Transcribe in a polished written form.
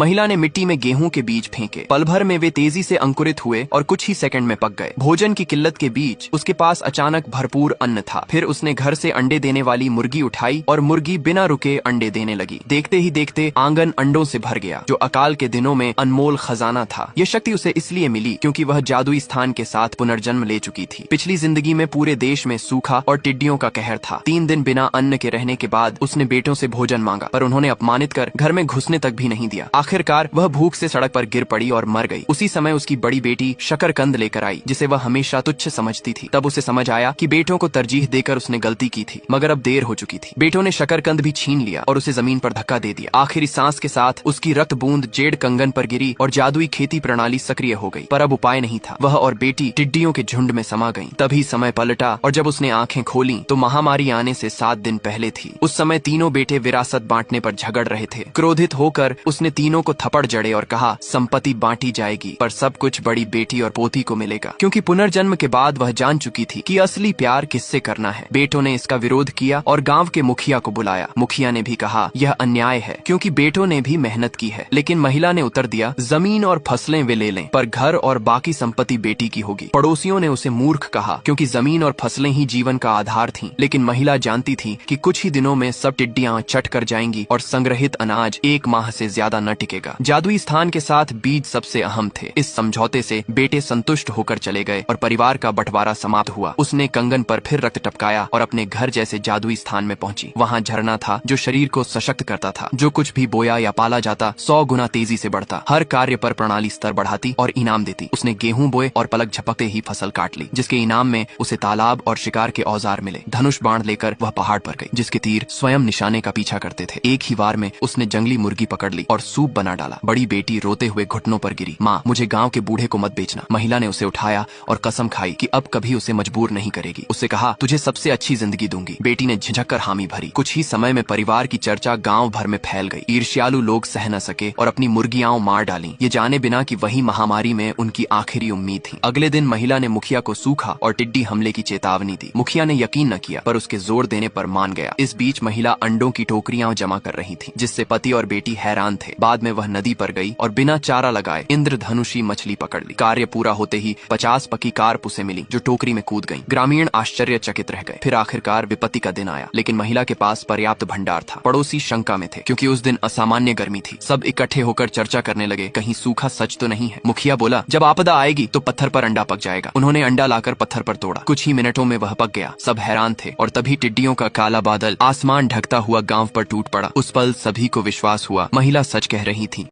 महिला ने मिट्टी में गेहूं के बीज फेंके। पल भर में वे तेजी से अंकुरित हुए और कुछ ही सेकंड में पक गए। भोजन की किल्लत के बीच उसके पास अचानक भरपूर अन्न था। फिर उसने घर से अंडे देने वाली मुर्गी उठाई और मुर्गी बिना रुके अंडे देने लगी। देखते ही देखते आंगन अंडों से भर गया, जो अकाल के दिनों में अनमोल खजाना था। यह शक्ति उसे इसलिए मिली क्योंकि वह जादुई स्थान के साथ पुनर्जन्म ले चुकी थी। पिछली जिंदगी में पूरे देश में सूखा और टिड्डियों का कहर था। 3 दिन बिना अन्न के रहने के बाद उसने बेटों से भोजन मांगा, पर उन्होंने अपमानित कर घर में घुसने तक भी नहीं दिया। आखिरकार वह भूख से सड़क पर गिर पड़ी और मर गई। उसी समय उसकी बड़ी बेटी शकरकंद लेकर आई, जिसे वह हमेशा तुच्छ समझती थी। तब उसे समझ आया कि बेटों को तरजीह देकर उसने गलती की थी, मगर अब देर हो चुकी थी। बेटों ने शकरकंद भी छीन लिया और उसे जमीन पर धक्का दे दिया। आखिरी सांस के साथ उसकी रक्त बूंद जेड कंगन पर गिरी और जादुई खेती प्रणाली सक्रिय हो गई। पर अब उपाय नहीं था। वह और बेटी टिड्डियों के झुंड में समा गईं। तभी समय पलटा और जब उसने आंखें खोली तो महामारी आने से 7 दिन पहले थी। उस समय तीनों बेटे विरासत बांटने पर झगड़ रहे थे। क्रोधित होकर उसने तीनों को थप्पड़ जड़े और कहा, संपत्ति बांटी जाएगी, पर सब कुछ बड़ी बेटी और पोती को मिलेगा। क्योंकि पुनर्जन्म के बाद वह जान चुकी थी कि असली प्यार किससे करना है। बेटों ने इसका विरोध किया और गांव के मुखिया को बुलाया। मुखिया ने भी कहा, यह अन्याय है क्योंकि बेटों ने भी मेहनत की है। लेकिन महिला ने उत्तर दिया, जमीन और फसलें वे ले लें, पर घर और बाकी संपत्ति बेटी की होगी। पड़ोसियों ने उसे मूर्ख कहा क्योंकि जमीन और फसलें ही जीवन का आधार थीं। लेकिन महिला जानती थी कि कुछ ही दिनों में सब टिड्डियां चट कर जाएंगी और संग्रहित अनाज 1 माह से ज्यादा न टिकेगा। जादुई स्थान के साथ बीज सबसे अहम थे। इस समझौते से बेटे संतुष्ट होकर चले गए और परिवार का बंटवारा समाप्त हुआ। उसने कंगन पर फिर रक्त टपकाया और अपने घर जैसे जादुई स्थान में पहुंची। वहां झरना था जो शरीर को सशक्त करता था। जो कुछ भी बोया या पाला जाता 100 गुना तेजी से बढ़ता। हर कार्य पर प्रणाली स्तर बढ़ाती और इनाम देती। उसने गेहूं बोए और पलक झपकते ही फसल काट ली, जिसके इनाम में उसे तालाब और शिकार के औजार मिले। धनुष बाण लेकर वह पहाड़ पर गई, जिसके तीर स्वयं निशाने का पीछा करते थे। एक ही वार में उसने जंगली मुर्गी पकड़ ली और सूप बना डाला। बड़ी बेटी रोते हुए घुटनों पर गिरी, माँ मुझे गांव के बूढ़े को मत बेचना। महिला ने उसे उठाया और कसम खाई कि अब कभी उसे मजबूर नहीं करेगी। उससे कहा, तुझे सबसे अच्छी जिंदगी दूंगी। बेटी ने झिझक कर हामी भरी। कुछ ही समय में परिवार की चर्चा गांव भर में फैल गई। ईर्ष्यालु लोग सह न सके और अपनी मुर्गियां मार डाली, ये जाने बिना कि वही महामारी में उनकी आखिरी उम्मीद थी। अगले दिन महिला ने मुखिया को सूखा और टिड्डी हमले की चेतावनी दी। मुखिया ने यकीन न किया, पर उसके जोर देने पर मान गया। इस बीच महिला अंडों की टोकरियां जमा कर रही थी, जिससे पति और बेटी हैरान थे। बाद में वह नदी पर गई और बिना चारा लगाए इंद्रधनुषी मछली पकड़ ली। कार्य पूरा होते ही 50 पकी कार्प उसे मिली, जो टोकरी में कूद गईं। ग्रामीण आश्चर्यचकित रह गए। फिर आखिरकार विपत्ति का दिन आया, लेकिन महिला के पास पर्याप्त भंडार था। पड़ोसी शंका में थे क्योंकि उस दिन असामान्य गर्मी थी। सब इकट्ठे होकर चर्चा करने लगे, कहीं सूखा सच तो नहीं है। मुखिया बोला, जब आपदा आएगी तो पत्थर पर अंडा पक जाएगा। उन्होंने अंडा लाकर पत्थर पर तोड़ा। कुछ ही मिनटों में वह पक गया। सब हैरान थे और तभी टिड्डियों का काला बादल आसमान ढकता हुआ गांव पर टूट पड़ा। उस पल सभी को विश्वास हुआ, महिला सच कह रही थी।